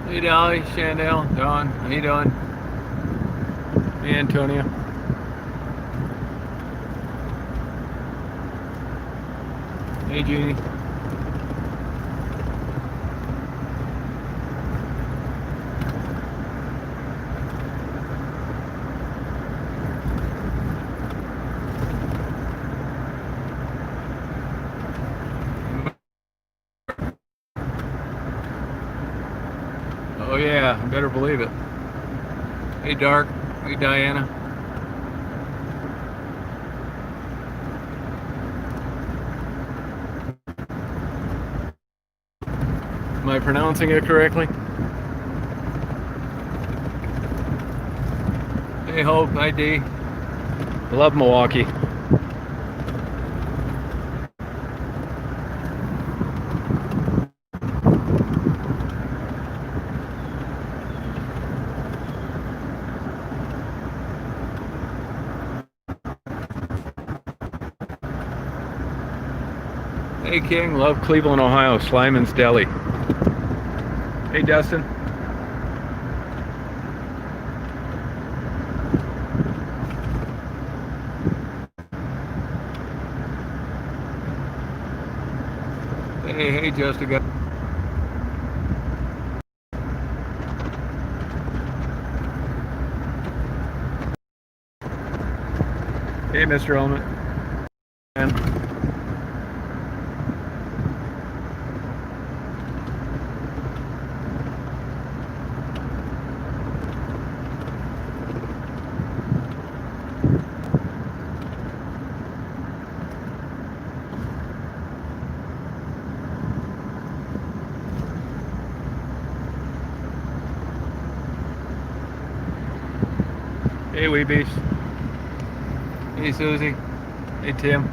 Hey Dolly, Chandel, Dawn, how you doing? Hey Antonia. Hey Jeannie. Oh yeah, better believe it. Hey Dark. Hey Diana. Am I pronouncing it correctly? Hey Hope. Hi D. Love Milwaukee. Hey King, love Cleveland, Ohio. Slyman's Deli. Hey Dustin. Hey Jessica. Hey Mr. Element. And hey Weebies. Hey Susie. Hey Tim.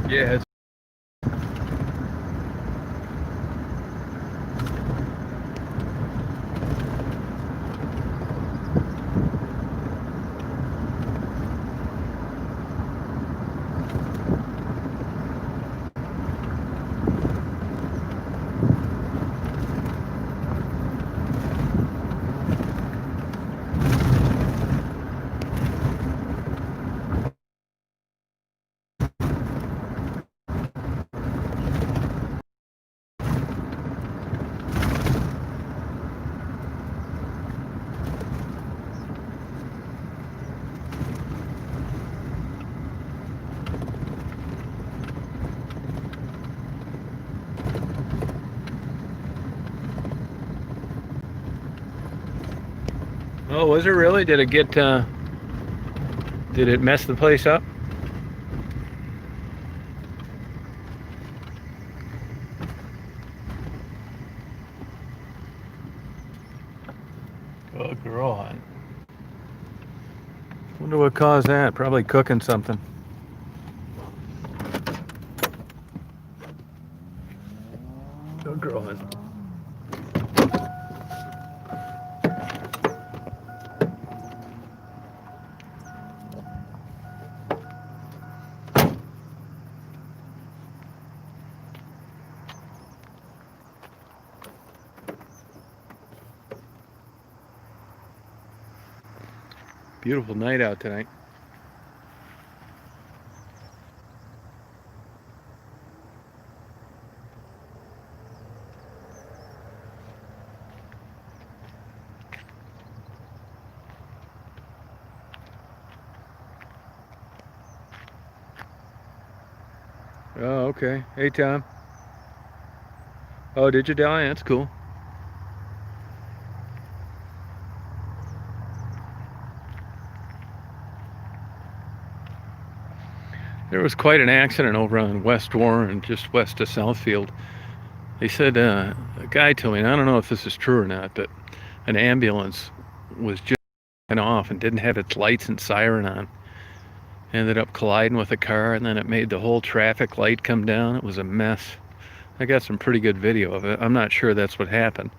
Yeah, oh, was it really? Did it get, did it mess the place up? Oh, girl hunt. Wonder what caused that. Probably cooking something. Oh, girl hunt. Beautiful night out tonight. Oh, okay. Hey, Tom. Oh, did you, Dally? That's cool. There was quite an accident over on West Warren, just west of Southfield. They said, a guy told me, and I don't know if this is true or not, but an ambulance was just off and didn't have its lights and siren on. Ended up colliding with a car, and then it made the whole traffic light come down. It was a mess. I got some pretty good video of it. I'm not sure that's what happened,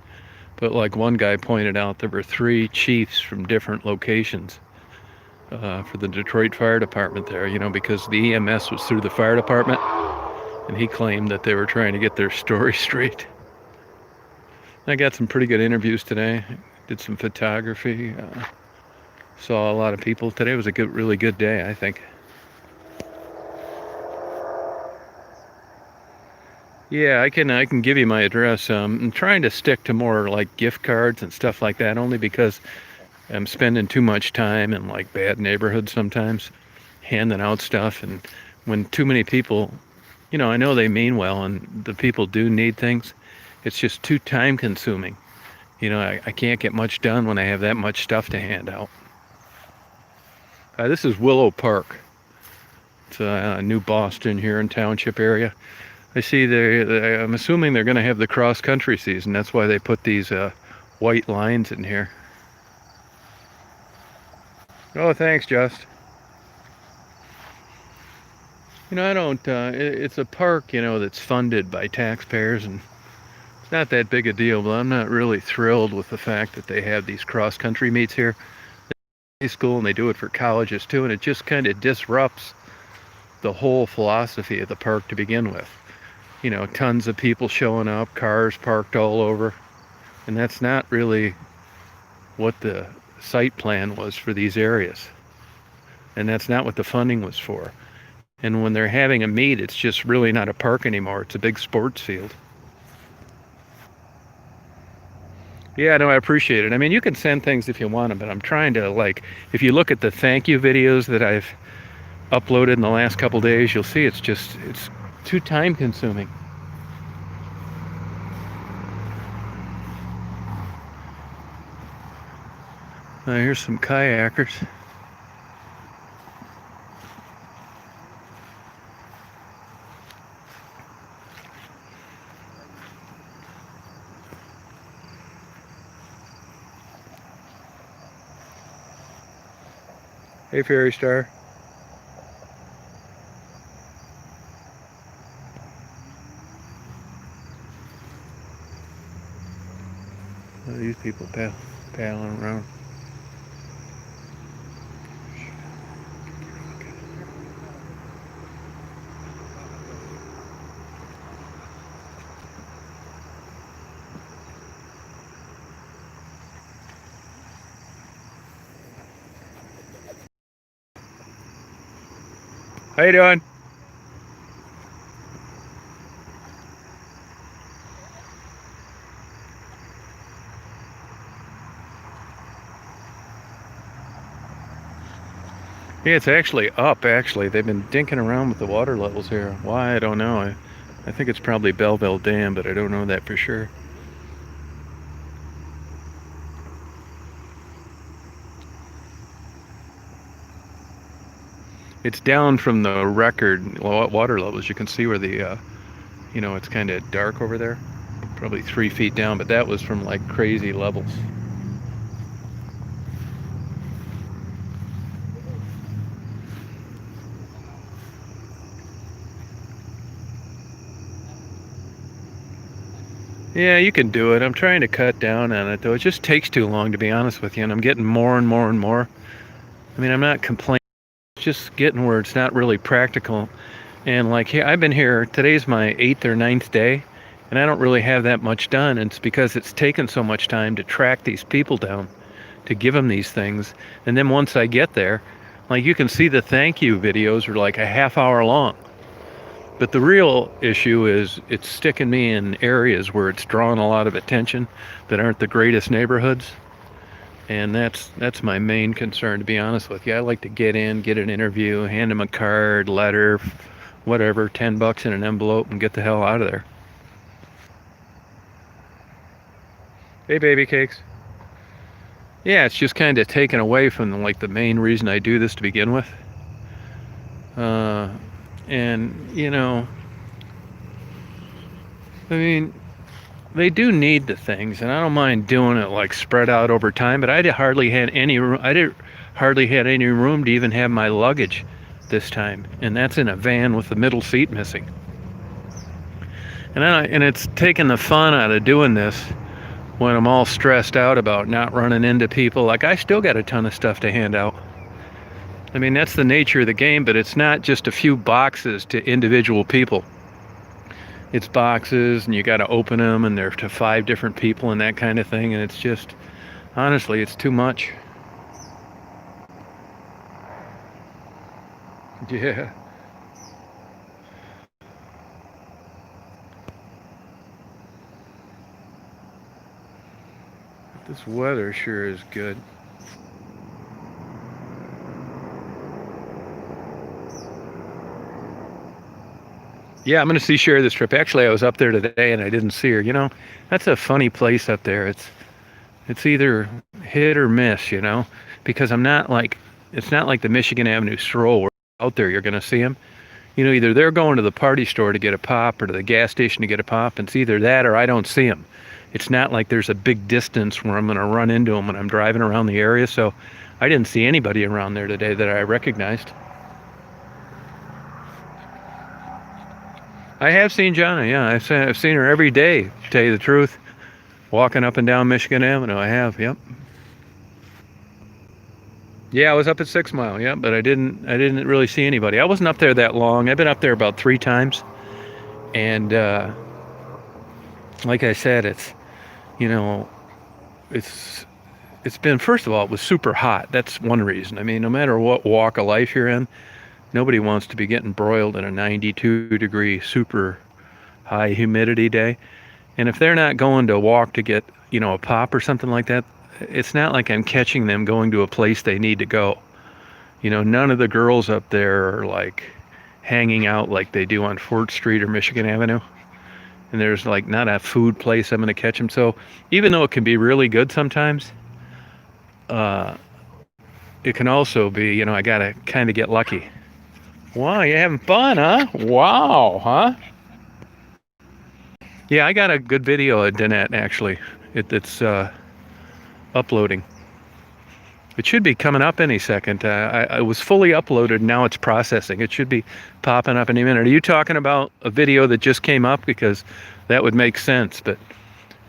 but like one guy pointed out, there were 3 chiefs from different locations for the Detroit Fire Department there, you know, because the EMS was through the fire department, and he claimed that they were trying to get their story straight. I got some pretty good interviews today. Did some photography. Saw a lot of people. Today was a really good day, I think. Yeah, I can give you my address. I'm trying to stick to more like gift cards and stuff like that, only because I'm spending too much time in like bad neighborhoods sometimes, handing out stuff. And when too many people, you know, I know they mean well, and the people do need things. It's just too time consuming. You know, I can't get much done when I have that much stuff to hand out. This is Willow Park. It's New Boston here in Township area. I see I'm assuming they're going to have the cross-country season. That's why they put these white lines in here. Oh, thanks, Just. You know, I don't, it's a park, you know, that's funded by taxpayers, and it's not that big a deal, but I'm not really thrilled with the fact that they have these cross-country meets here. High school, and they do it for colleges too, and it just kind of disrupts the whole philosophy of the park to begin with. You know, tons of people showing up, cars parked all over, and that's not really what the site plan was for these areas, and that's not what the funding was for. And when they're having a meet, it's just really not a park anymore. It's a big sports field. Yeah, no, I appreciate it. I mean, you can send things if you want them, but I'm trying to, like, if you look at the thank you videos that I've uploaded in the last couple days, you'll see it's too time consuming. Here's some kayakers. Hey, Fairy Star. These people paddling around. How you doing? Yeah, it's actually up, actually. They've been dinking around with the water levels here. Why, I don't know. I think it's probably Belleville Dam, but I don't know that for sure. It's down from the record water levels. You can see where the, you know, it's kind of dark over there. Probably 3 feet down, but that was from like crazy levels. Yeah, you can do it. I'm trying to cut down on it, though. It just takes too long, to be honest with you, and I'm getting more and more and more. I mean, I'm not complaining. It's just getting where it's not really practical. And like here, I've been here, today's my 8th or 9th day, and I don't really have that much done. And it's because it's taken so much time to track these people down, to give them these things. And then once I get there, like you can see the thank you videos are like a half hour long. But the real issue is it's sticking me in areas where it's drawing a lot of attention that aren't the greatest neighborhoods. And that's my main concern, to be honest with you. I like to get in, get an interview, hand them a card, letter, whatever, $10 in an envelope, and get the hell out of there. Hey, baby cakes. Yeah, it's just kind of taken away from like the main reason I do this to begin with. Uh, and you know, I mean, they do need the things, and I don't mind doing it like spread out over time. But hardly had any room. I did hardly had any room to even have my luggage this time, and that's in a van with the middle seat missing. And it's taken the fun out of doing this when I'm all stressed out about not running into people. Like, I still got a ton of stuff to hand out. I mean, that's the nature of the game, but it's not just a few boxes to individual people. It's boxes, and you got to open them, and they're to 5 different people and that kind of thing. And it's just, honestly, it's too much. Yeah. This weather sure is good. Yeah, I'm going to see Sherry this trip. Actually, I was up there today and I didn't see her. You know, that's a funny place up there. It's either hit or miss, you know, because it's not like the Michigan Avenue stroll where out there you're going to see them. You know, either they're going to the party store to get a pop or to the gas station to get a pop. It's either that or I don't see them. It's not like there's a big distance where I'm going to run into them when I'm driving around the area. So I didn't see anybody around there today that I recognized. I have seen Jonna, yeah. I've seen her every day, to tell you the truth. Walking up and down Michigan Avenue, I have, yep. Yeah, I was up at 6 Mile, yeah, but I didn't really see anybody. I wasn't up there that long. I've been up there about 3 times. And like I said, you know, it's it's been, first of all, it was super hot. That's one reason. I mean, no matter what walk of life you're in, nobody wants to be getting broiled in a 92-degree super high humidity day. And if they're not going to walk to get, you know, a pop or something like that, it's not like I'm catching them going to a place they need to go. You know, none of the girls up there are like hanging out like they do on Fort Street or Michigan Avenue. And there's like not a food place I'm going to catch them. So even though it can be really good sometimes, it can also be, you know, I got to kind of get lucky. Wow, you having fun, huh? Wow, huh? Yeah, I got a good video of Danette, actually. It's uploading. It should be coming up any second. I was fully uploaded, now it's processing. It should be popping up any minute. Are you talking about a video that just came up? Because that would make sense, but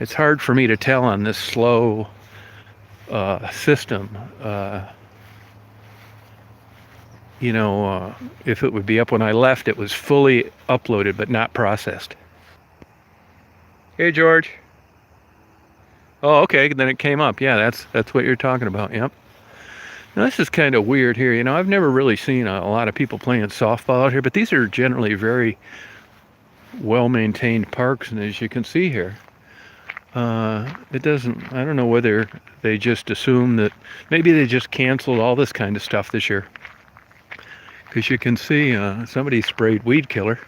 it's hard for me to tell on this slow system. You know, if it would be up when I left, it was fully uploaded but not processed. Hey, George. Oh, okay, then it came up. Yeah, that's what you're talking about. Yep. Now, this is kind of weird here. You know, I've never really seen a lot of people playing softball out here, but these are generally very well-maintained parks, and as you can see here, it doesn't, I don't know whether they just assume that maybe they just canceled all this kind of stuff this year. Because you can see somebody sprayed weed killer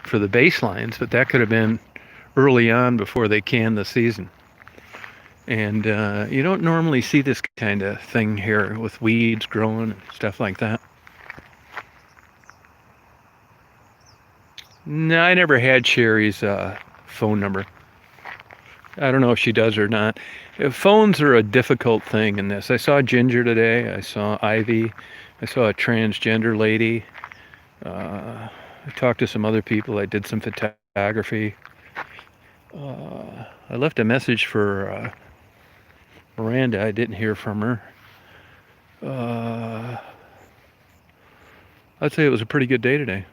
for the baselines, but that could have been early on before they canned the season. And you don't normally see this kind of thing here with weeds growing and stuff like that. No, I never had Sherry's phone number. I don't know if she does or not. Phones are a difficult thing in this. I saw Ginger today. I saw Ivy. I saw a transgender lady. I talked to some other people. I did some photography. I left a message for Miranda. I didn't hear from her. I'd say it was a pretty good day today.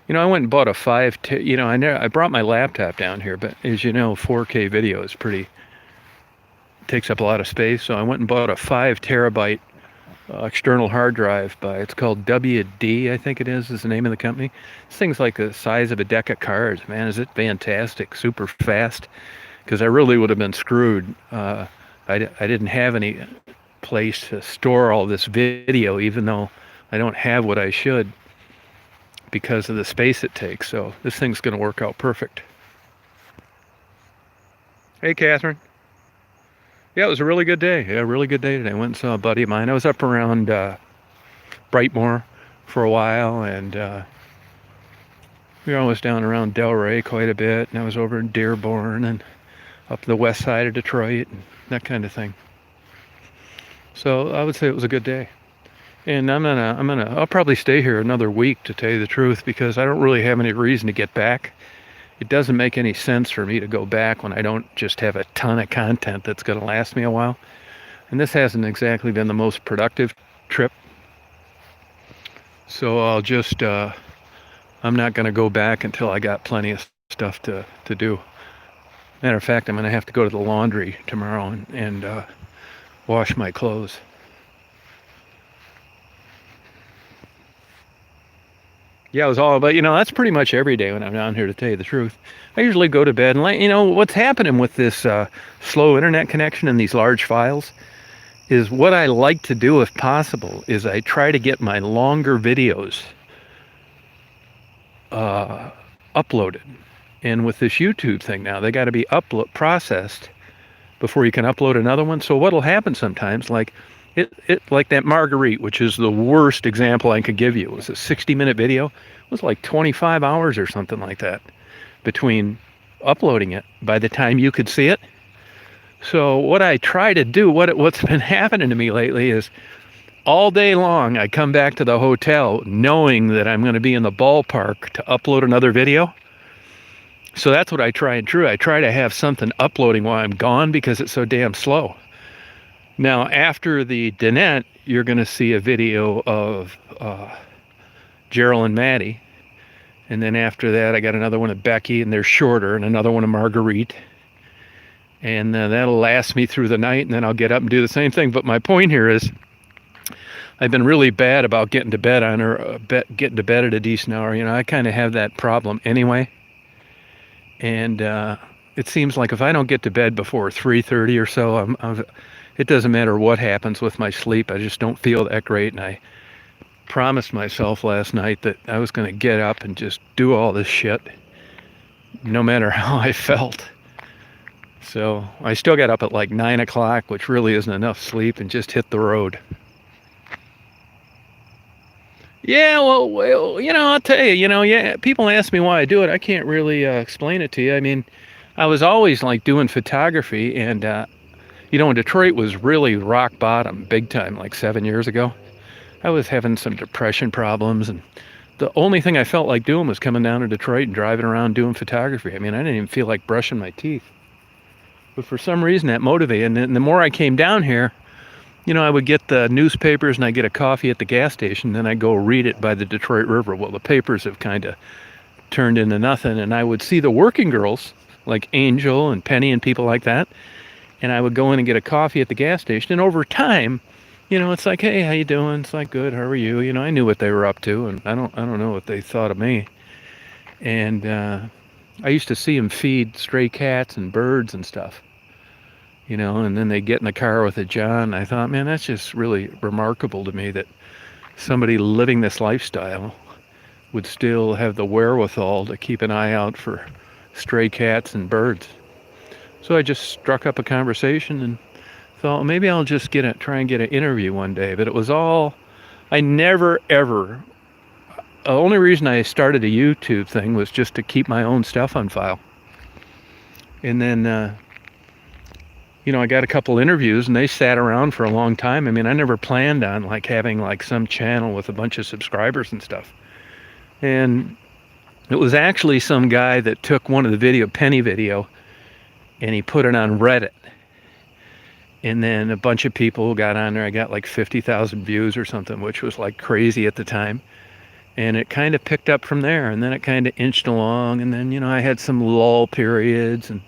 You know, I went and bought a you know, I brought my laptop down here, but as you know, 4K video is takes up a lot of space. So I went and bought a 5 terabyte external hard drive it's called WD, I think it is the name of the company. This thing's like the size of a deck of cards. Man, is it fantastic, super fast, because I really would have been screwed. I didn't have any place to store all this video, even though I don't have what I should because of the space it takes. So this thing's going to work out perfect. Hey, Catherine. Yeah, it was a really good day. Yeah, a really good day today. I went and saw a buddy of mine. I was up around Brightmoor for a while, and we were always down around Delray quite a bit. And I was over in Dearborn and up the west side of Detroit and that kind of thing. So I would say it was a good day. And I'll probably stay here another week to tell you the truth because I don't really have any reason to get back. It doesn't make any sense for me to go back when I don't just have a ton of content that's going to last me a while. And this hasn't exactly been the most productive trip. So I'm not going to go back until I got plenty of stuff to do. Matter of fact, I'm going to have to go to the laundry tomorrow and wash my clothes. Yeah, it was all, but that's pretty much every day when I'm down here, to tell you the truth. I usually go to bed and what's happening with this slow internet connection and these large files is what I like to do if possible is I try to get my longer videos uploaded. And with this YouTube thing now, they got to be processed before you can upload another one. So what'll happen sometimes, like like that Marguerite, which is the worst example I could give you. It was a 60-minute video. It was like 25 hours or something like that between uploading it by the time you could see it. So what I try to do, what's been happening to me lately is all day long I come back to the hotel knowing that I'm going to be in the ballpark to upload another video. So that's what I try and do. I try to have something uploading while I'm gone because it's so damn slow. Now, after the dinette, you're going to see a video of Gerald and Maddie. And then after that, I got another one of Becky, and they're shorter, and another one of Marguerite. And that'll last me through the night, and then I'll get up and do the same thing. But my point here is I've been really bad about getting to bed getting to bed at a decent hour. I kind of have that problem anyway. And it seems like if I don't get to bed before 3:30 or so, it doesn't matter what happens with my sleep. I just don't feel that great. And I promised myself last night that I was going to get up and just do all this shit, no matter how I felt. So I still got up at like 9 o'clock, which really isn't enough sleep, and just hit the road. Yeah, well, I'll tell you, yeah, people ask me why I do it. I can't really explain it to you. I mean, I was always like doing photography, and when Detroit was really rock bottom, big time, like 7 years ago, I was having some depression problems, and the only thing I felt like doing was coming down to Detroit and driving around doing photography. I mean, I didn't even feel like brushing my teeth. But for some reason, that motivated, and the more I came down here, I would get the newspapers and I'd get a coffee at the gas station, then I'd go read it by the Detroit River. Well, the papers have kind of turned into nothing, and I would see the working girls, like Angel and Penny and people like that, and I would go in and get a coffee at the gas station, and over time, it's like, hey, how you doing? It's like, good, how are you? I knew what they were up to, and I don't know what they thought of me. And I used to see them feed stray cats and birds and stuff, and then they get in the car with a John. I thought, man, that's just really remarkable to me that somebody living this lifestyle would still have the wherewithal to keep an eye out for stray cats and birds. So I just struck up a conversation and thought, well, maybe I'll just try and get an interview one day. But it was I never ever, the only reason I started a YouTube thing was just to keep my own stuff on file. And then, I got a couple interviews and they sat around for a long time. I mean, I never planned on like having like some channel with a bunch of subscribers and stuff. And it was actually some guy that took one of the Penny video, and he put it on Reddit. And then a bunch of people got on there. I got like 50,000 views or something, which was like crazy at the time. And it kind of picked up from there, and then it kind of inched along. And then, I had some lull periods, and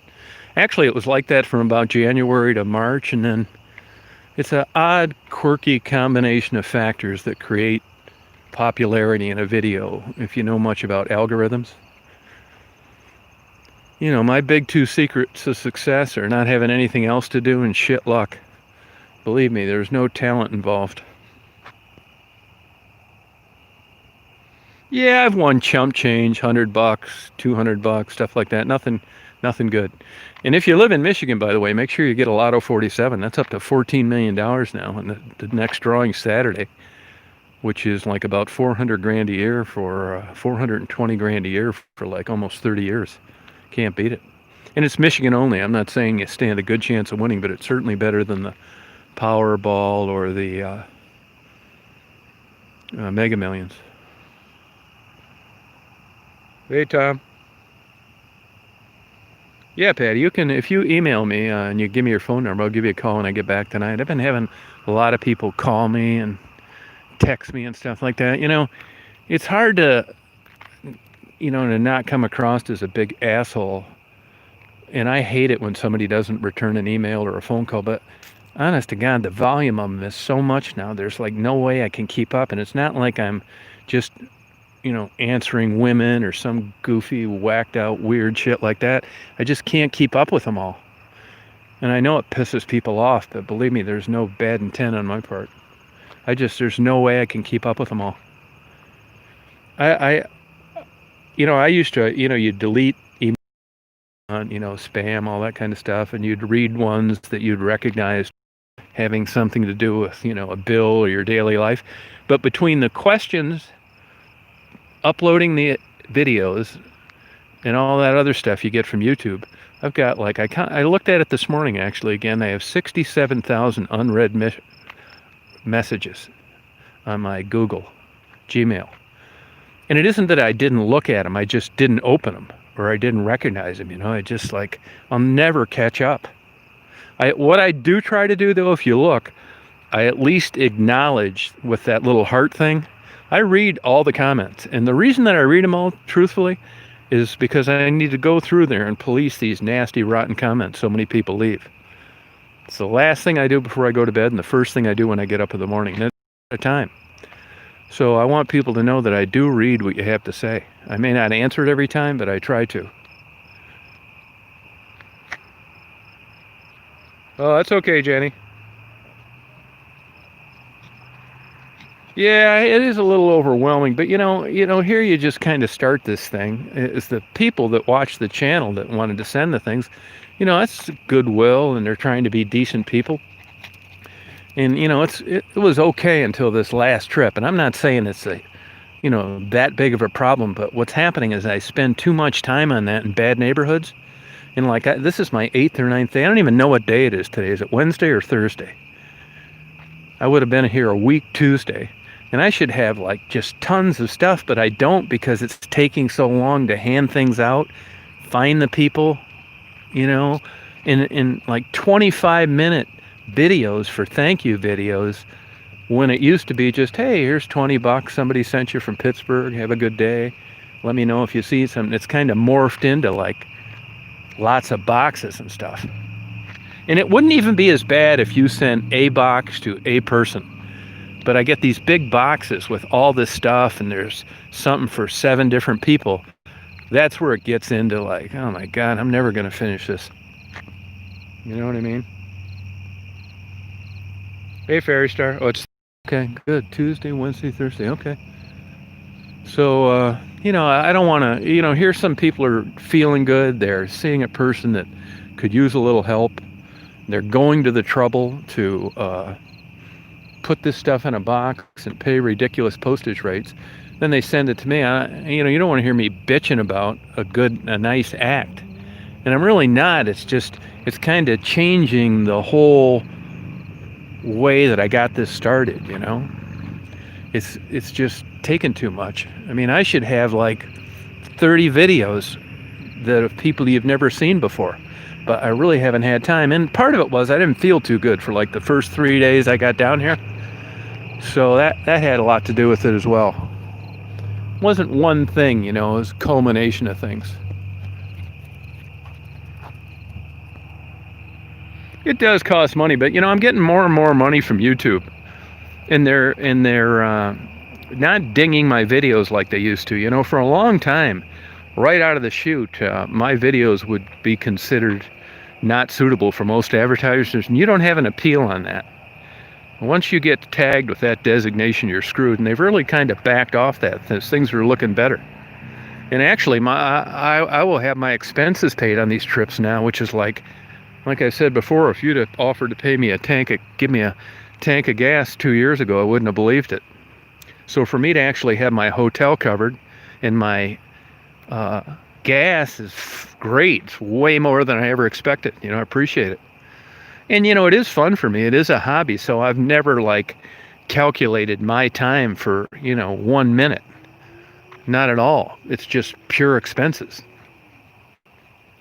actually it was like that from about January to March. And then it's an odd, quirky combination of factors that create popularity in a video, if you know much about algorithms. My big two secrets of success are not having anything else to do and shit luck. Believe me, there's no talent involved. Yeah, I've won chump change, $100, $200, stuff like that. Nothing good. And if you live in Michigan, by the way, make sure you get a Lotto 47. That's up to $14 million now, and the next drawing Saturday, which is like about 400 grand a year for 420 grand a year for like almost 30 years. Can't beat it. And it's Michigan only. I'm not saying you stand a good chance of winning, but it's certainly better than the Powerball or the Mega Millions. Hey, Tom. Yeah, Patty, you can, if you email me and you give me your phone number, I'll give you a call when I get back tonight. I've been having a lot of people call me and text me and stuff like that. It's hard to, to not come across as a big asshole. And I hate it when somebody doesn't return an email or a phone call, but honest to God, the volume of them is so much now. There's like no way I can keep up. And it's not like I'm just, answering women or some goofy, whacked out, weird shit like that. I just can't keep up with them all. And I know it pisses people off, but believe me, there's no bad intent on my part. There's no way I can keep up with them all. I used to, you delete email, spam, all that kind of stuff, and you'd read ones that you'd recognize having something to do with, a bill or your daily life. But between the questions, uploading the videos, and all that other stuff you get from YouTube, I've got I looked at it this morning actually again. I have 67,000 unread messages on my Google Gmail. And it isn't that I didn't look at them, I just didn't open them or I didn't recognize them. I just I'll never catch up. What I do try to do though, if you look, I at least acknowledge with that little heart thing. I read all the comments, and the reason that I read them all, truthfully, is because I need to go through there and police these nasty, rotten comments so many people leave. It's the last thing I do before I go to bed, and the first thing I do when I get up in the morning. That's at a time. So I want people to know that I do read what you have to say. I may not answer it every time, but I try to. Oh, that's okay, Jenny. Yeah, it is a little overwhelming, but here you just kind of start this thing. It's the people that watch the channel that wanted to send the things. That's goodwill, and they're trying to be decent people. And it was okay until this last trip. And I'm not saying it's that big of a problem, but what's happening is I spend too much time on that in bad neighborhoods. And this is my 8th or 9th day. I don't even know what day it is today. Is it Wednesday or Thursday? I would have been here a week Tuesday. And I should have just tons of stuff, but I don't because it's taking so long to hand things out, find the people, in 25-minute videos for thank you videos, when it used to be just, hey, here's $20, somebody sent you from Pittsburgh, have a good day, let me know if you see something. It's kind of morphed into lots of boxes and stuff. And it wouldn't even be as bad if you sent a box to a person. But I get these big boxes with all this stuff, and there's something for 7 different people. That's where it gets into oh my God, I'm never going to finish this. You know what I mean? Hey, Fairy Star. Oh, it's okay, good. Tuesday, Wednesday, Thursday. Okay. So, I don't want to, here some people are feeling good. They're seeing a person that could use a little help. They're going to the trouble to put this stuff in a box and pay ridiculous postage rates. Then they send it to me. You don't want to hear me bitching about a nice act. And I'm really not. It's kind of changing the whole way that I got this started, It's just taken too much. I mean, I should have 30 videos that of people you've never seen before. But I really haven't had time. And part of it was I didn't feel too good for the first 3 days I got down here. So that had a lot to do with it as well. It wasn't one thing, it was a culmination of things. It does cost money, but I'm getting more and more money from YouTube. And they're not dinging my videos like they used to. For a long time, right out of the chute, my videos would be considered not suitable for most advertisers, and you don't have an appeal on that. Once you get tagged with that designation, you're screwed, and they've really kind of backed off that. Things are looking better. And actually, I will have my expenses paid on these trips now, which is like I said before, if you'd have offered to pay me give me a tank of gas 2 years ago, I wouldn't have believed it. So for me to actually have my hotel covered and my gas is great. It's way more than I ever expected. I appreciate it. And it is fun for me. It is a hobby. So I've never calculated my time for 1 minute. Not at all. It's just pure expenses.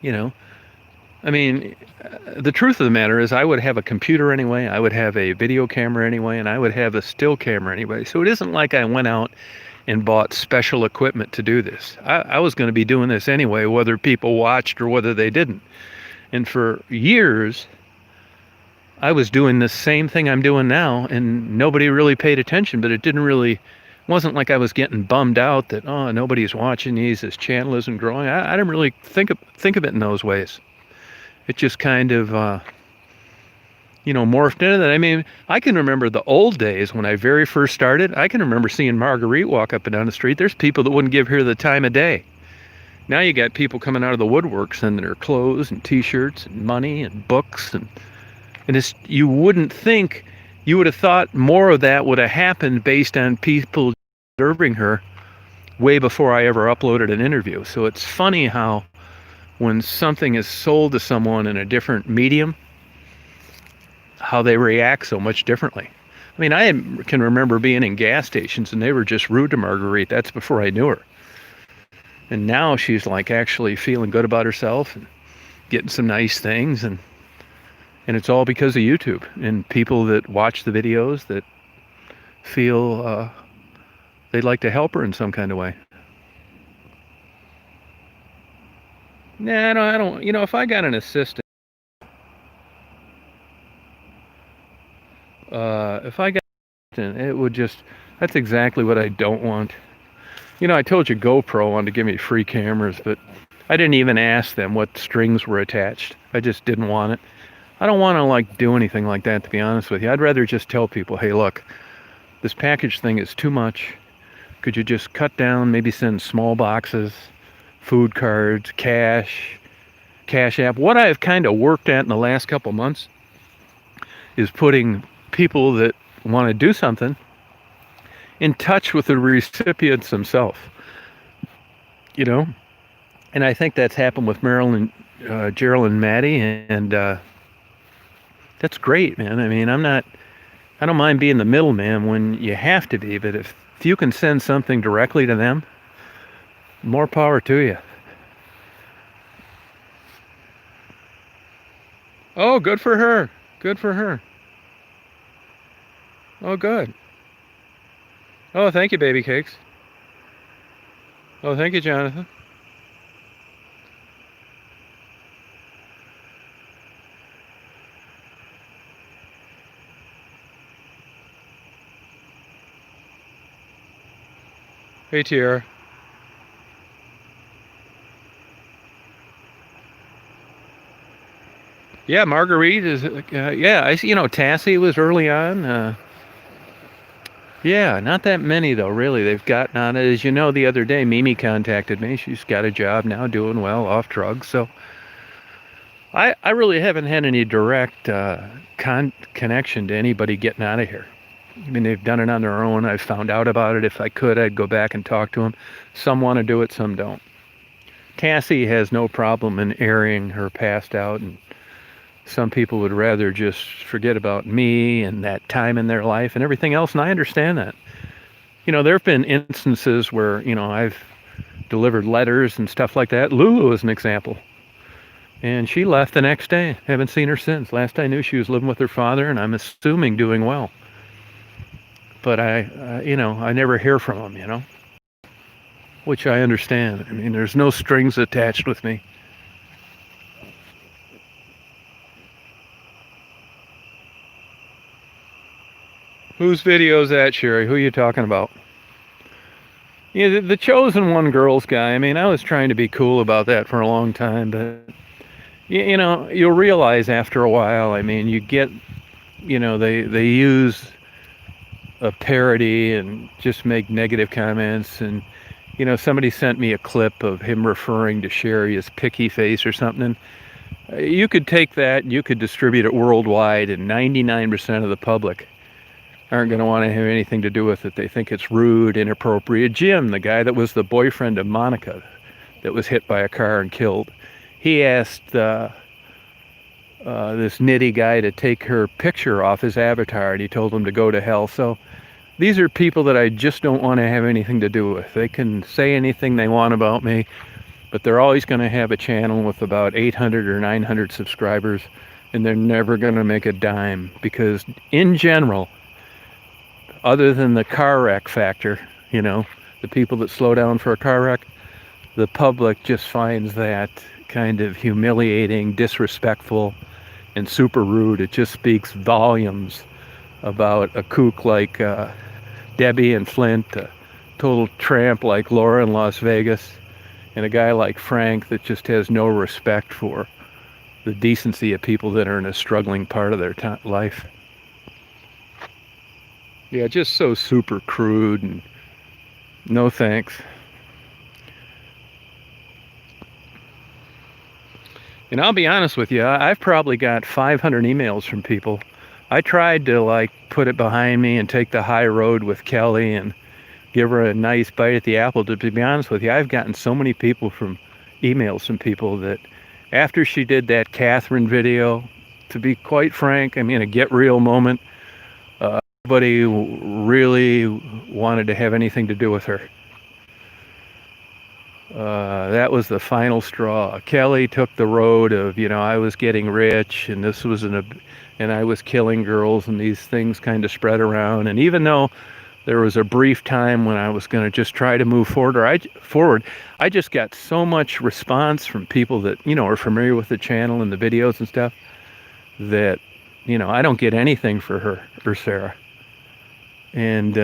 I mean, the truth of the matter is I would have a computer anyway, I would have a video camera anyway, and I would have a still camera anyway. So it isn't like I went out and bought special equipment to do this. I was going to be doing this anyway, whether people watched or whether they didn't. And for years, I was doing the same thing I'm doing now, and nobody really paid attention, but it wasn't like I was getting bummed out that, oh, nobody's watching these, this channel isn't growing. I didn't really think of it in those ways. It just kind of, morphed into that. I mean, I can remember the old days when I very first started. I can remember seeing Marguerite walk up and down the street. There's people that wouldn't give her the time of day. Now you got people coming out of the woodwork sending her clothes and T-shirts and money and books. And you wouldn't think, you would have thought more of that would have happened based on people observing her way before I ever uploaded an interview. So it's funny how when something is sold to someone in a different medium, how they react so much differently. I mean, I can remember being in gas stations and they were just rude to Marguerite. That's before I knew her. And now she's actually feeling good about herself and getting some nice things. And it's all because of YouTube and people that watch the videos that feel they'd like to help her in some kind of way. Nah, I don't. If I got an assistant, it would just. That's exactly what I don't want. I told you GoPro wanted to give me free cameras, but I didn't even ask them what strings were attached. I just didn't want it. I don't want to do anything like that, to be honest with you. I'd rather just tell people, hey, look, this package thing is too much. Could you just cut down, maybe send small boxes, food cards, cash app. What I've kind of worked at in the last couple months is putting people that want to do something in touch with the recipients themselves. And I think that's happened with Marilyn, Gerald and Maddie, and that's great, man. I mean, I don't mind being the middleman when you have to be, but if you can send something directly to them, more power to you. Oh, good for her. Good for her. Oh, good. Oh, thank you, baby cakes. Oh, thank you, Jonathan. Hey, Tiara. Yeah, Marguerite is, Tassie was early on. Yeah, not that many though, really. They've gotten on it. As you know, the other day, Mimi contacted me. She's got a job now, doing well, off drugs. So I really haven't had any direct connection to anybody getting out of here. I mean, they've done it on their own. I've found out about it. If I could, I'd go back and talk to them. Some want to do it, some don't. Tassie has no problem in airing her past out, and some people would rather just forget about me and that time in their life and everything else, and I understand that. There have been instances where, I've delivered letters and stuff like that. Lulu is an example. And she left the next day. Haven't seen her since. Last I knew, she was living with her father, and I'm assuming doing well. But I never hear from them, which I understand. I mean, there's no strings attached with me. Whose video is that, Sherry? Who are you talking about? Yeah, the Chosen One Girls guy. I mean, I was trying to be cool about that for a long time, but you'll realize after a while. I mean, you get they use a parody and just make negative comments. And somebody sent me a clip of him referring to Sherry as picky face or something. You could take that and you could distribute it worldwide, and 99% of the public aren't going to want to have anything to do with it. They think it's rude, inappropriate. Jim, the guy that was the boyfriend of Monica that was hit by a car and killed, he asked this nitty guy to take her picture off his avatar, and he told him to go to hell. So these are people that I just don't want to have anything to do with. They can say anything they want about me, but they're always going to have a channel with about 800 or 900 subscribers, and they're never going to make a dime, because in general, other than the car wreck factor, the people that slow down for a car wreck, the public just finds that kind of humiliating, disrespectful, and super rude. It just speaks volumes about a kook like Debbie and Flint, a total tramp like Laura in Las Vegas, and a guy like Frank that just has no respect for the decency of people that are in a struggling part of their life. Yeah, just so super crude, and no thanks. And I'll be honest with you, I've probably got 500 emails from people. I tried to put it behind me and take the high road with Kelly and give her a nice bite at the apple. To be honest with you, I've gotten so many emails from people that after she did that Catherine video, to be quite frank, I mean, a get real moment, nobody really wanted to have anything to do with her. That was the final straw. Kelly took the road of, I was getting rich, and this was and I was killing girls, and these things kind of spread around. And even though there was a brief time when I was going to just try to move forward, I just got so much response from people that, are familiar with the channel and the videos and stuff, that, I don't get anything for her or Sarah. And,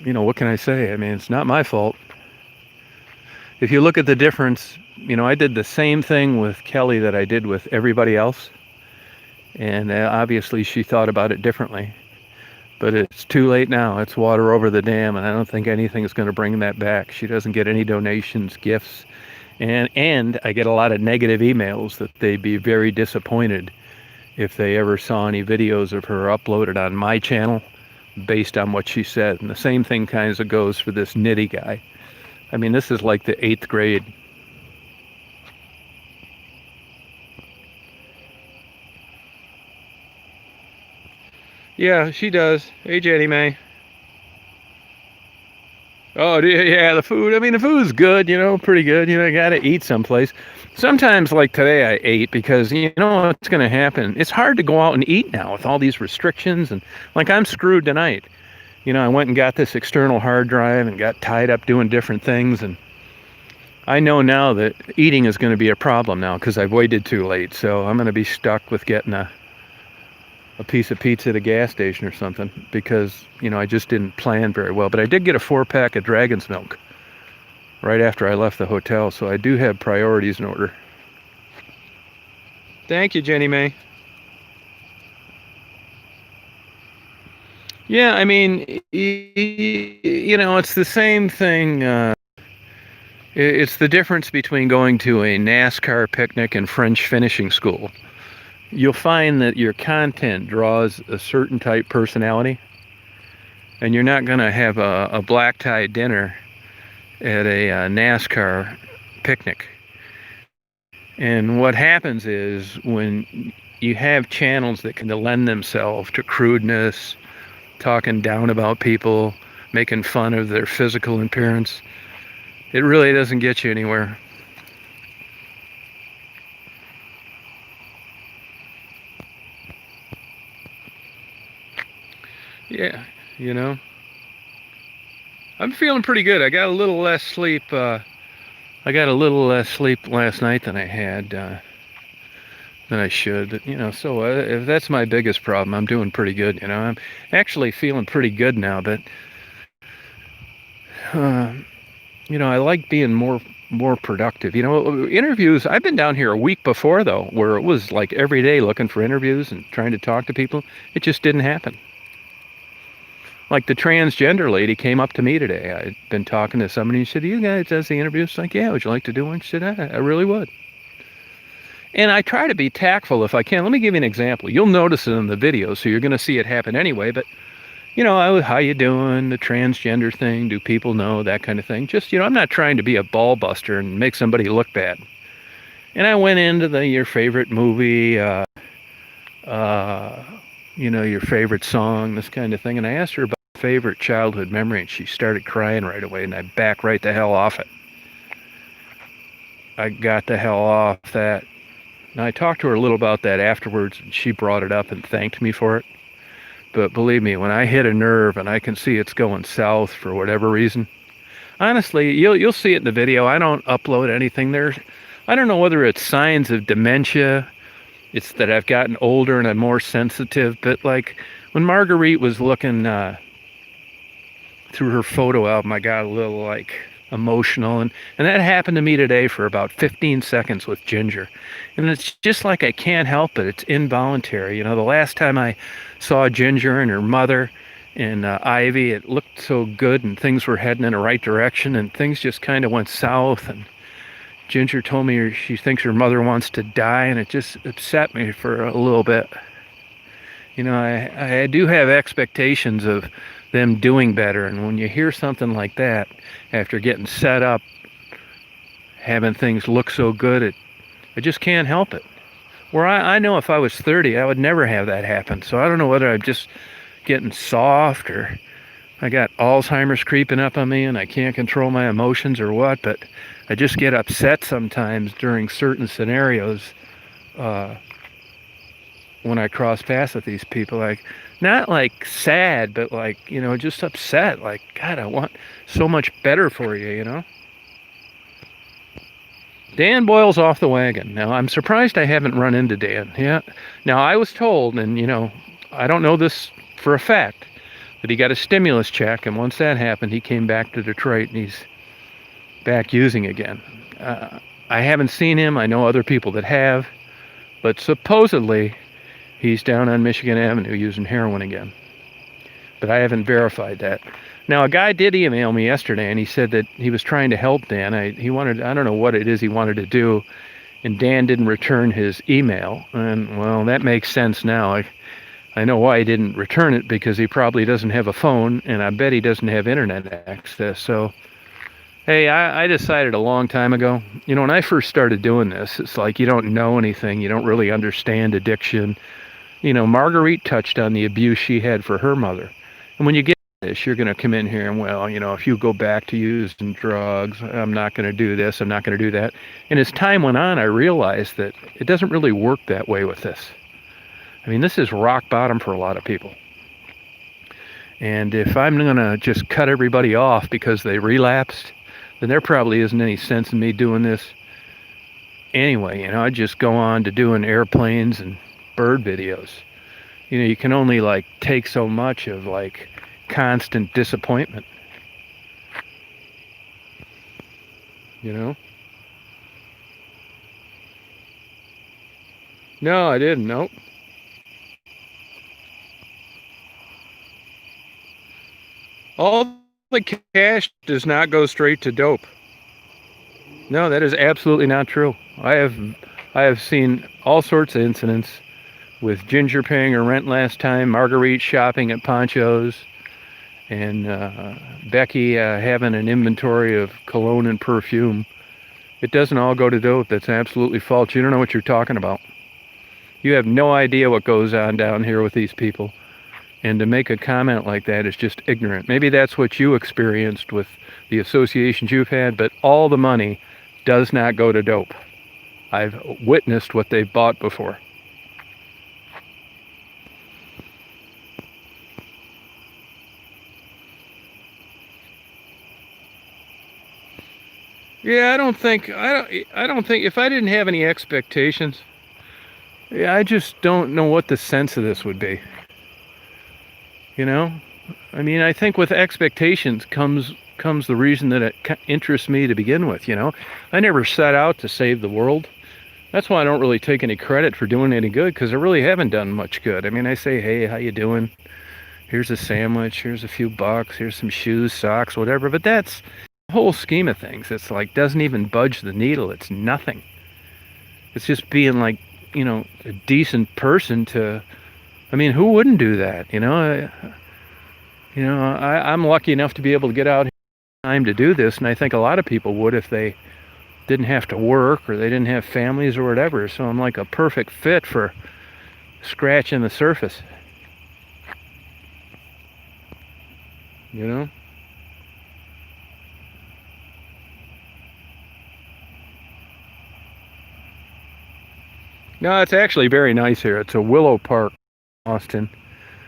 what can I say? I mean, it's not my fault. If you look at the difference, I did the same thing with Kelly that I did with everybody else. And obviously she thought about it differently. But it's too late now. It's water over the dam, and I don't think anything's going to bring that back. She doesn't get any donations, gifts. And I get a lot of negative emails that they'd be very disappointed if they ever saw any videos of her uploaded on my channel based on what she said. And the same thing kind of goes for this nitty guy. I mean, this is like the 8th grade. Yeah, she does. Hey, Jenny Mae. Oh, yeah, the food. I mean, the food's good, pretty good. I got to eat someplace. Sometimes, like today, I ate because, what's going to happen? It's hard to go out and eat now with all these restrictions. And, I'm screwed tonight. I went and got this external hard drive and got tied up doing different things. And I know now that eating is going to be a problem now because I've waited too late. So I'm going to be stuck with getting a piece of pizza at a gas station or something because, I just didn't plan very well. But I did get a 4-pack of Dragon's Milk right after I left the hotel. So I do have priorities in order. Thank you, Jenny Mae. Yeah, I mean, it's the same thing. It's the difference between going to a NASCAR picnic and French finishing school. You'll find that your content draws a certain type personality, and you're not going to have a black tie dinner at a NASCAR picnic. And what happens is when you have channels that can lend themselves to crudeness, talking down about people, making fun of their physical appearance, it really doesn't get you anywhere. Yeah, I'm feeling pretty good. I got a little less sleep. I got a little less sleep last night than I had, than I should. But, so if that's my biggest problem, I'm doing pretty good. I'm actually feeling pretty good now. But, I like being more more productive. You know, interviews, I've been down here a week before, though, where it was like every day looking for interviews and trying to talk to people. It just didn't happen. Like the transgender lady came up to me today. I'd been talking to somebody and she said, "You guys does the interviews?" Like, "Yeah, would you like to do one?" She said, I really would. And I try to be tactful if I can. Let me give you an example. You'll notice it in the video, so you're going to see it happen anyway. But, you know, how you doing? The transgender thing. Do people know? That kind of thing. Just, you know, I'm not trying to be a ball buster and make somebody look bad. And I went into your favorite movie, you know, your favorite song, this kind of thing. And I asked her about her favorite childhood memory, and she started crying right away, and I backed right the hell off it. I got the hell off that. Now, I talked to her a little about that afterwards, and she brought it up and thanked me for it. But believe me, when I hit a nerve and I can see it's going south for whatever reason, honestly, you'll see it in the video. I don't upload anything there. I don't know whether it's signs of dementia, it's that I've gotten older and I'm more sensitive, but like when Marguerite was looking through her photo album, I got a little like emotional, and that happened to me today for about 15 seconds with Ginger. And it's just like I can't help it. It's involuntary. You know, the last time I saw Ginger and her mother and Ivy, it looked so good and things were heading in the right direction, and things just kind of went south. And Ginger told me she thinks her mother wants to die, and it just upset me for a little bit. You know, I do have expectations of them doing better, and when you hear something like that, after getting set up, having things look so good, I just can't help it. Where I know if I was 30, I would never have that happen. So I don't know whether I'm just getting soft or I got Alzheimer's creeping up on me and I can't control my emotions or what, but I just get upset sometimes during certain scenarios when I cross paths with these people. Like, not like sad, but like, you know, just upset. Like, God, I want so much better for you, you know? Dan Boyle's off the wagon. Now, I'm surprised I haven't run into Dan. Yeah. Now, I was told, and, you know, I don't know this for a fact, but he got a stimulus check, and once that happened, he came back to Detroit, and he's back using again. I haven't seen him. I know other people that have, but supposedly he's down on Michigan Avenue using heroin again. But I haven't verified that. Now, a guy did email me yesterday, and he said that he was trying to help Dan. He wanted, I don't know what it is he wanted to do, and Dan didn't return his email. And, well, that makes sense now. I know why he didn't return it, because he probably doesn't have a phone, and I bet he doesn't have internet access. So, hey, I decided a long time ago, you know, when I first started doing this, it's like you don't know anything. You don't really understand addiction. You know, Marguerite touched on the abuse she had for her mother. And when you get this, you're going to come in here and, well, you know, if you go back to using drugs, I'm not going to do this, I'm not going to do that. And as time went on, I realized that it doesn't really work that way with this. I mean, this is rock bottom for a lot of people. And if I'm going to just cut everybody off because they relapsed, then there probably isn't any sense in me doing this anyway. You know, I just go on to doing airplanes and bird videos. You know, you can only like take so much of like constant disappointment. You know? No, I didn't. Nope. All the cash does not go straight to dope. No, that is absolutely not true. I have seen all sorts of incidents with Ginger paying her rent last time, Marguerite shopping at Poncho's, and Becky having an inventory of cologne and perfume. It doesn't all go to dope. That's absolutely false. You don't know what you're talking about. You have no idea what goes on down here with these people. And to make a comment like that is just ignorant. Maybe that's what you experienced with the associations you've had, but all the money does not go to dope. I've witnessed what they've bought before. Yeah, I don't think if I didn't have any expectations, yeah, I just don't know what the sense of this would be. You know? I mean, I think with expectations comes comes the reason that it interests me to begin with, you know. I never set out to save the world. That's why I don't really take any credit for doing any good, because I really haven't done much good. I mean, I say, hey, how you doing? Here's a sandwich, here's a few bucks, here's some shoes, socks, whatever. But that's the whole scheme of things. It's like, doesn't even budge the needle. It's nothing. It's just being like, you know, a decent person to, I mean, who wouldn't do that? I'm lucky enough to be able to get out here in time to do this. And I think a lot of people would if they didn't have to work or they didn't have families or whatever. So I'm like a perfect fit for scratching the surface. You know? No, it's actually very nice here. It's a Willow Park, Austin.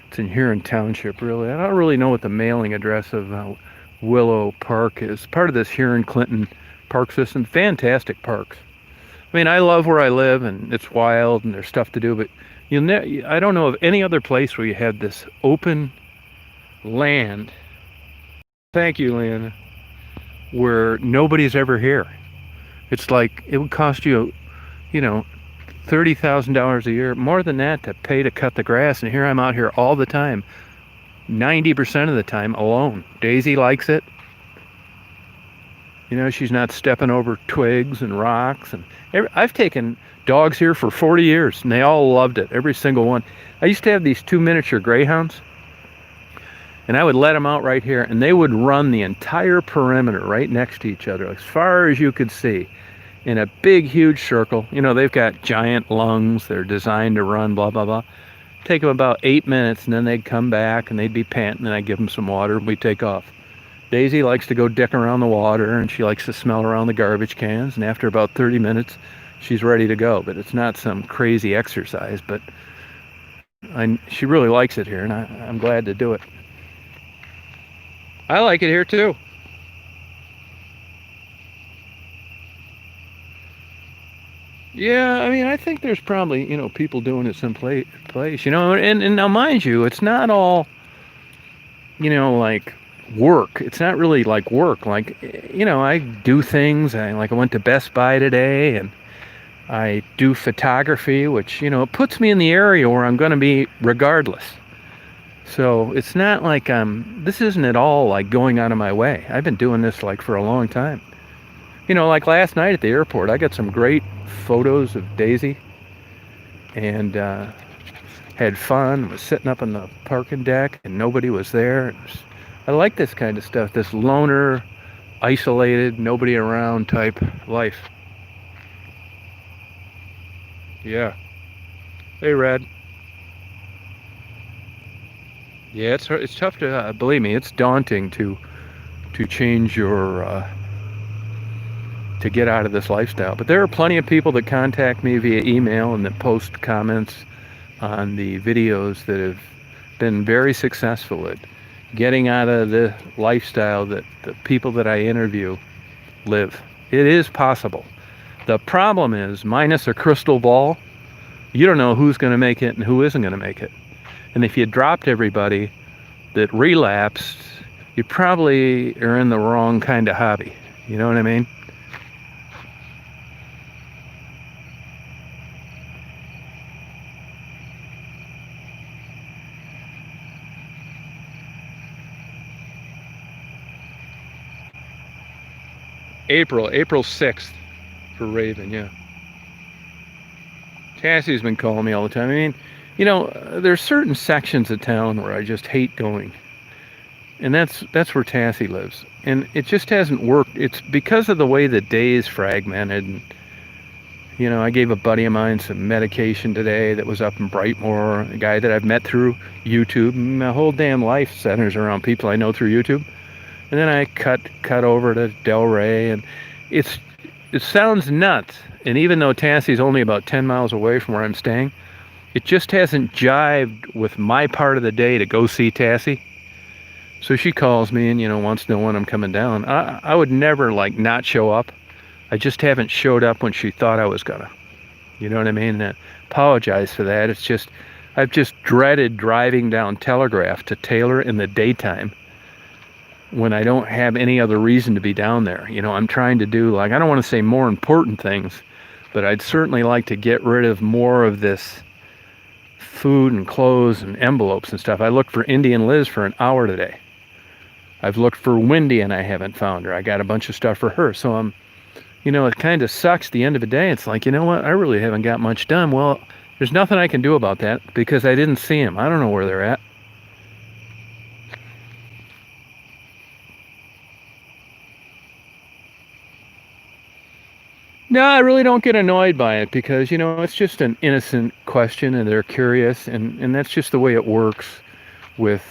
It's in Huron Township, really. I don't really know what the mailing address of Willow Park is. Part of this Huron Clinton park system. Fantastic parks. I mean, I love where I live, and it's wild, and there's stuff to do, but I don't know of any other place where you have this open land. Thank you, Leanna. Where nobody's ever here. It's like it would cost you, you know, $30,000 a year, more than that, to pay to cut the grass, and here I'm out here all the time, 90% of the time alone. Daisy likes it. You know, she's not stepping over twigs and rocks. And I've taken dogs here for 40 years, and they all loved it, every single one. I used to have these 2 miniature greyhounds, and I would let them out right here, and they would run the entire perimeter right next to each other, as far as you could see, in a big, huge circle. You know, they've got giant lungs. They're designed to run, blah, blah, blah. Take them about 8 minutes, and then they'd come back, and they'd be panting, and I'd give them some water, and we'd take off. Daisy likes to go dick around the water, and she likes to smell around the garbage cans, and after about 30 minutes, she's ready to go. But it's not some crazy exercise, but she really likes it here, and I'm glad to do it. I like it here too. Yeah, I mean, I think there's probably, you know, people doing it someplace, you know, and now mind you, it's not all, you know, like work. It's not really like work. Like, you know, I do things. I went to Best Buy today, and I do photography, which, you know, it puts me in the area where I'm going to be regardless. So it's not like this isn't at all like going out of my way. I've been doing this like for a long time. You know, like last night at the airport, I got some great photos of Daisy, and had fun. Was sitting up on the parking deck, and nobody was there. I like this kind of stuff, this loner, isolated, nobody around type life. Yeah. Hey, Red. Yeah, it's tough to believe me. It's daunting to change your to get out of this lifestyle. But there are plenty of people that contact me via email and that post comments on the videos that have been very successful at getting out of the lifestyle that the people that I interview live. It is possible. The problem is, minus a crystal ball, you don't know who's going to make it and who isn't going to make it. And if you dropped everybody that relapsed, you probably are in the wrong kind of hobby. You know what I mean? April 6th for Raven, yeah. Cassie's been calling me all the time. I mean, you know, there's certain sections of town where I just hate going. And that's where Tassie lives. And it just hasn't worked. It's because of the way the day is fragmented. And, you know, I gave a buddy of mine some medication today that was up in Brightmoor, a guy that I've met through YouTube. My whole damn life centers around people I know through YouTube. And then I cut over to Delray, and it sounds nuts. And even though Tassie's only about 10 miles away from where I'm staying, it just hasn't jived with my part of the day to go see Tassie. So she calls me and, you know, wants to know when I'm coming down. I would never, like, not show up. I just haven't showed up when she thought I was gonna. You know what I mean? I apologize for that. It's just, I've just dreaded driving down Telegraph to Taylor in the daytime. when I don't have any other reason to be down there. You know, I'm trying to do, like, I don't want to say more important things, but I'd certainly like to get rid of more of this food and clothes and envelopes and stuff. I looked for Indian Liz for an hour today. I've looked for Wendy and I haven't found her. I got a bunch of stuff for her. So you know, it kind of sucks. The end of the day, it's like, you know what? I really haven't got much done. Well, there's nothing I can do about that because I didn't see them. I don't know where they're at. No, I really don't get annoyed by it because, you know, it's just an innocent question and they're curious, and that's just the way it works with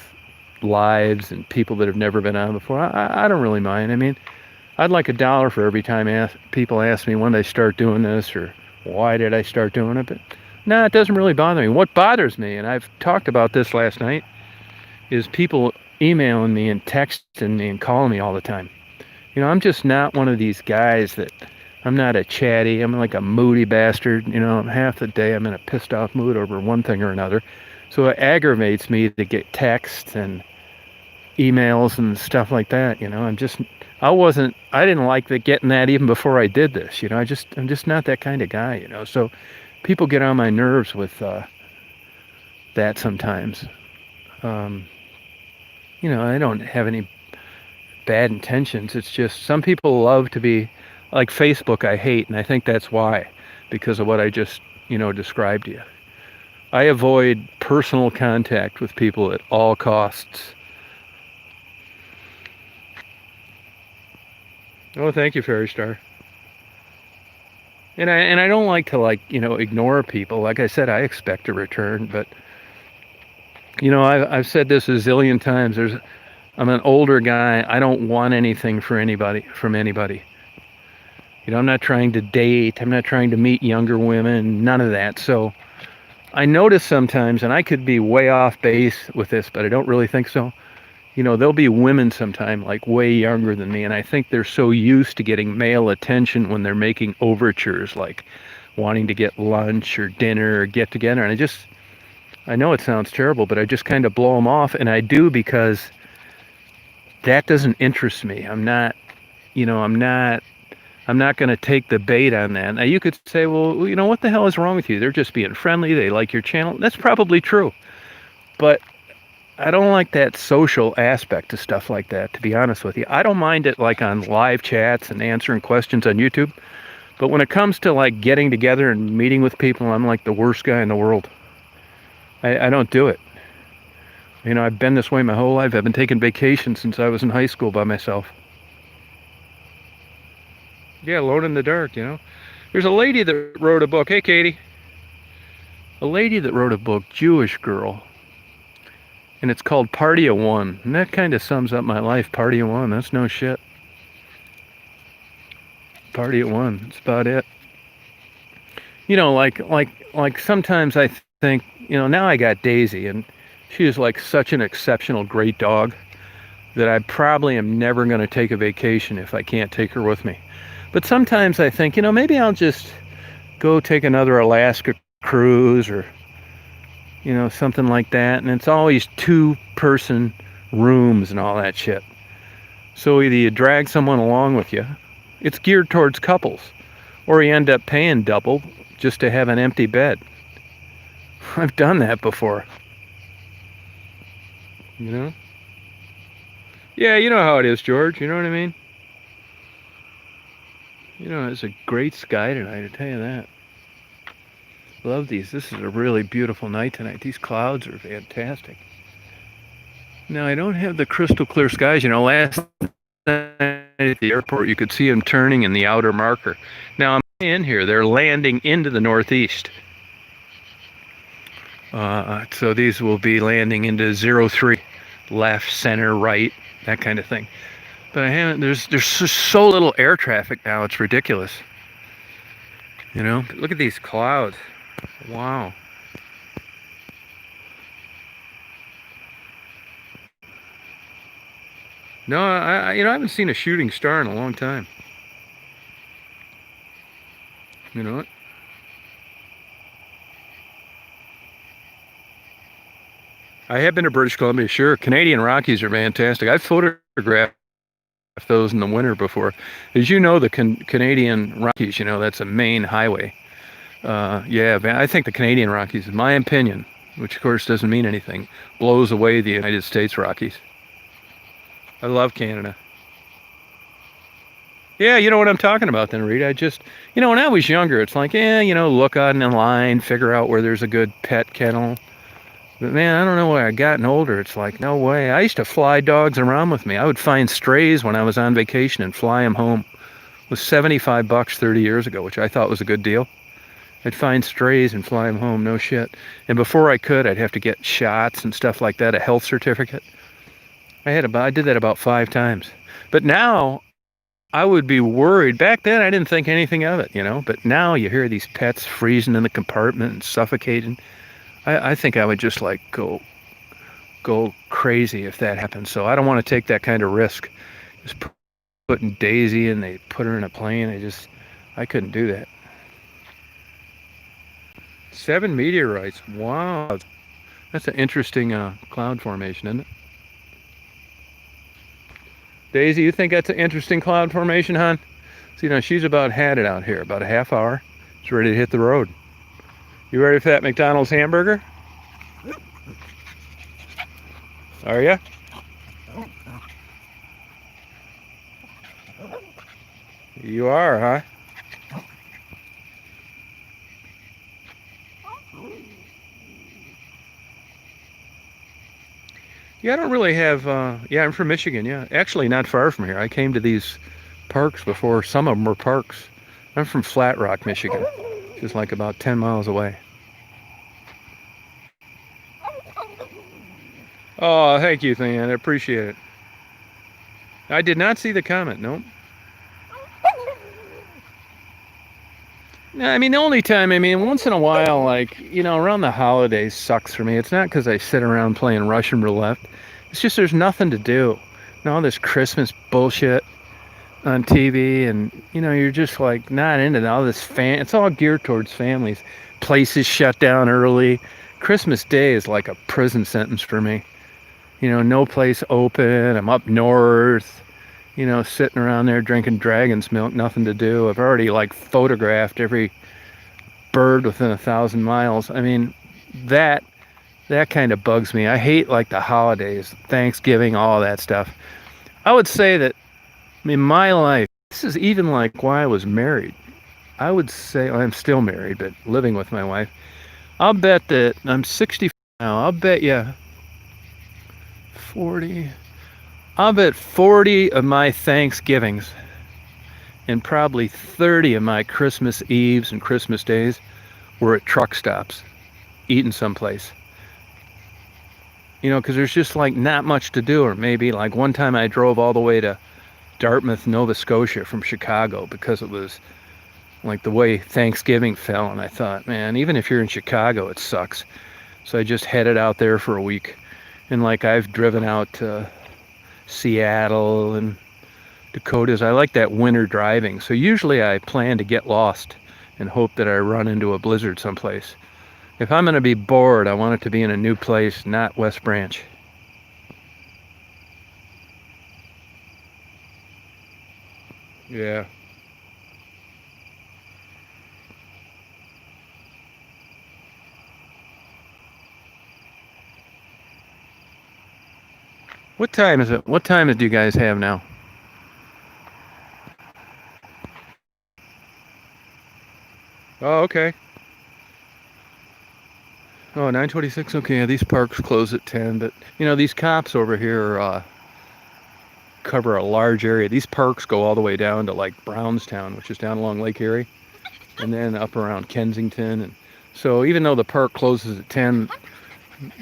lives and people that have never been on before. I don't really mind. I mean, I'd like $1 for every time people ask me when did I start doing this or why did I start doing it. But no, it doesn't really bother me. What bothers me, and I've talked about this last night, is people emailing me and texting me and calling me all the time. You know, I'm just not one of these guys that, I'm not a chatty. I'm like a moody bastard. You know, half the day I'm in a pissed off mood over one thing or another. So it aggravates me to get texts and emails and stuff like that. You know, I didn't like getting that even before I did this. You know, I'm just not that kind of guy. You know, so people get on my nerves with that sometimes. You know, I don't have any bad intentions. It's just some people love to be like Facebook. I hate, and I think that's why, because of what I just, you know, described to you. I avoid personal contact with people at all costs. Oh, thank you, Fairy Star. And I don't like to, like, you know, ignore people. Like I said, I expect a return, but you know, I've said this a zillion times. I'm an older guy. I don't want anything from anybody. You know, I'm not trying to date. I'm not trying to meet younger women. None of that. So I notice sometimes, and I could be way off base with this, but I don't really think so. You know, there'll be women sometime like way younger than me, and I think they're so used to getting male attention when they're making overtures, like wanting to get lunch or dinner or get together. And I know it sounds terrible, but I just kind of blow them off, and I do because that doesn't interest me. I'm not going to take the bait on that. Now, you could say, well, you know, what the hell is wrong with you? They're just being friendly. They like your channel. That's probably true. But I don't like that social aspect to stuff like that, to be honest with you. I don't mind it like on live chats and answering questions on YouTube. But when it comes to like getting together and meeting with people, I'm like the worst guy in the world. I don't do it. You know, I've been this way my whole life. I've been taking vacations since I was in high school by myself. Yeah, alone in the dark, you know. There's a lady that wrote a book. Hey, Katie. A lady that wrote a book, Jewish girl. And it's called Party of One. And that kind of sums up my life. Party of One. That's no shit. Party of One. That's about it. You know, like sometimes I think, you know, now I got Daisy, and she is like such an exceptional, great dog that I probably am never going to take a vacation if I can't take her with me. But sometimes I think, you know, maybe I'll just go take another Alaska cruise or, you know, something like that. And it's always 2-person rooms and all that shit. So either you drag someone along with you, it's geared towards couples, or you end up paying double just to have an empty bed. I've done that before. You know? Yeah, you know how it is, George. You know what I mean? You know, it's a great sky tonight, I tell you that. Love these. This is a really beautiful night tonight. These clouds are fantastic. Now, I don't have the crystal clear skies. You know, last night at the airport, you could see them turning in the outer marker. Now, I'm in here. They're landing into the northeast. So these will be landing into 03, left, center, right, that kind of thing. But I haven't, there's just so little air traffic now, it's ridiculous. You know, look at these clouds. Wow. No, I haven't seen a shooting star in a long time. You know what? I have been to British Columbia, sure. Canadian Rockies are fantastic. I've photographed photographed those in the winter before. As you know, the Canadian Rockies, you know, that's a main highway. Yeah, I think the Canadian Rockies, in my opinion, which of course doesn't mean anything, blows away the United States Rockies. I love Canada. Yeah, you know what I'm talking about then, Reed. I just, you know, when I was younger, it's like, yeah, you know, look on the line, figure out where there's a good pet kennel. But man, I don't know why I gotten older. It's like, no way. I used to fly dogs around with me. I would find strays when I was on vacation and fly them home. It was 75 bucks 30 years ago, which I thought was a good deal. I'd find strays and fly them home, no shit. And before I could, I'd have to get shots and stuff like that, a health certificate. I did that about 5 times. But now I would be worried. Back then I didn't think anything of it, you know, but now you hear these pets freezing in the compartment and suffocating. I think I would just like go crazy if that happened. So I don't want to take that kind of risk. Just putting Daisy and they put her in a plane. I couldn't do that. 7 meteorites. Wow. That's an interesting cloud formation, isn't it? Daisy, you think that's an interesting cloud formation, hon? So, you know, she's about had it out here. About a half hour. She's ready to hit the road. You ready for that McDonald's hamburger? Are ya? You are, huh? Yeah, I don't really have, yeah, I'm from Michigan, yeah. Actually, not far from here. I came to these parks before. Some of them were parks. I'm from Flat Rock, Michigan, just like about 10 miles away. Oh, thank you, Than. I appreciate it. I did not see the comment, nope. I mean, the only time, I mean, once in a while, like, you know, around the holidays sucks for me. It's not because I sit around playing Russian roulette. It's just there's nothing to do. And all this Christmas bullshit on TV, and, you know, you're just, like, not into that. All this it's all geared towards families. Places shut down early. Christmas Day is like a prison sentence for me. You know, no place open. I'm up north. You know, sitting around there drinking dragon's milk, nothing to do. I've already like photographed every bird within 1,000 miles. I mean, that kind of bugs me. I hate like the holidays, Thanksgiving, all that stuff. I would say that in my life, this is even like why I was married. I would say, well, I'm still married, but living with my wife. I'll bet that I'm 60 now. I'll bet you 40. I'll bet 40 of my Thanksgivings and probably 30 of my Christmas Eves and Christmas days were at truck stops, eating someplace. You know, because there's just like not much to do. Or maybe like one time I drove all the way to Dartmouth, Nova Scotia from Chicago because it was like the way Thanksgiving fell. And I thought, man, even if you're in Chicago, it sucks. So I just headed out there for a week. And like I've driven out to Seattle and Dakotas. I like that winter driving. So usually I plan to get lost and hope that I run into a blizzard someplace. If I'm going to be bored, I want it to be in a new place, not West Branch. Yeah. What time is it? What time do you guys have now? Oh, okay. Oh, 9:26. Okay, yeah, these parks close at 10, but you know, these cops over here cover a large area. These parks go all the way down to like Brownstown, which is down along Lake Erie, and then up around Kensington. And so even though the park closes at 10,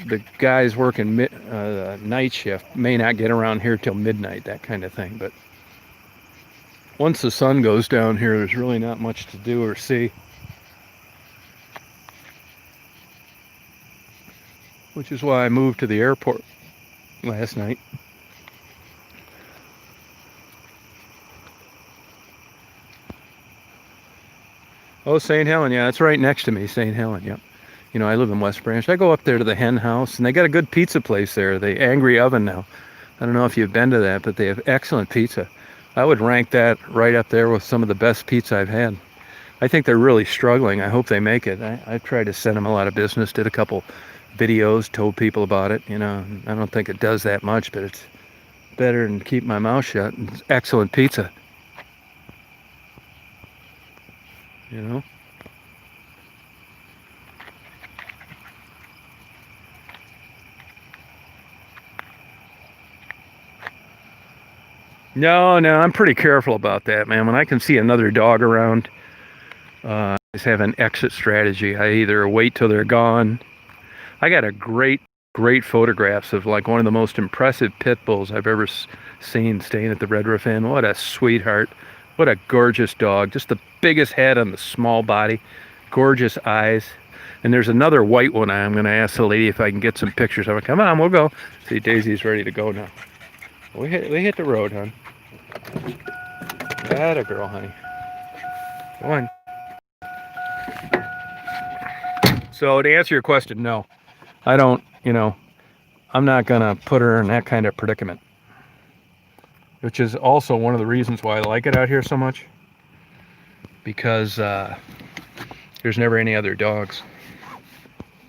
the guys working night shift may not get around here till midnight, that kind of thing. But once the sun goes down here, there's really not much to do or see. Which is why I moved to the airport last night. Oh, St. Helen, yeah, it's right next to me, St. Helen, yep. You know, I live in West Branch. I go up there to the Hen House, and they got a good pizza place there, the Angry Oven now. I don't know if you've been to that, but they have excellent pizza. I would rank that right up there with some of the best pizza I've had. I think they're really struggling. I hope they make it. I've tried to send them a lot of business, did a couple videos, told people about it. You know, I don't think it does that much, but it's better than keep my mouth shut. It's excellent pizza, you know. No, I'm pretty careful about that, man. When I can see another dog around, I just have an exit strategy. I either wait till they're gone. I got a great photographs of like one of the most impressive pit bulls I've ever seen staying at the Red Roof Inn. What a sweetheart. What a gorgeous dog. Just the biggest head on the small body. Gorgeous eyes. And there's another white one. I'm going to ask the lady if I can get some pictures of it. Come on, we'll go. See, Daisy's ready to go now. We hit the road, hon. Atta girl, honey. Go on. So to answer your question, no. I don't, you know, I'm not going to put her in that kind of predicament. Which is also one of the reasons why I like it out here so much. Because there's never any other dogs.